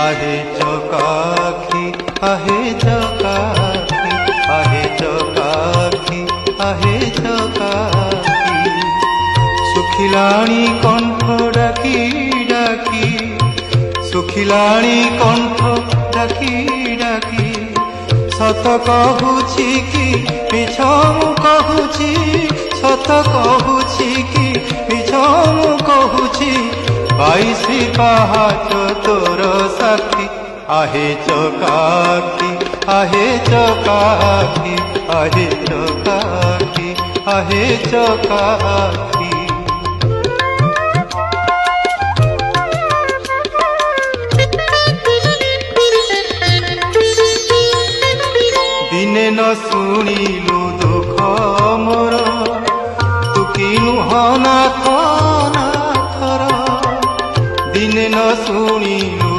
आहे चकाखी आहे चकाखी आहे चकाखी आहे चकाखी सुखिलाणी कंठ डाकी डाकी सुखिलाणी कंठ डाकी डाकी सत कहूची कि मिछ मु कहूची सत कहूची कि मिछ मु कहूची 22 पहाच तोर साक्षी आहे चकाखी आहे चकाखी आहे चकाखी आहे चकाखी दिने न शुणिलु दुख मोर तू किनु हनाथ नाथर दिने न शुणी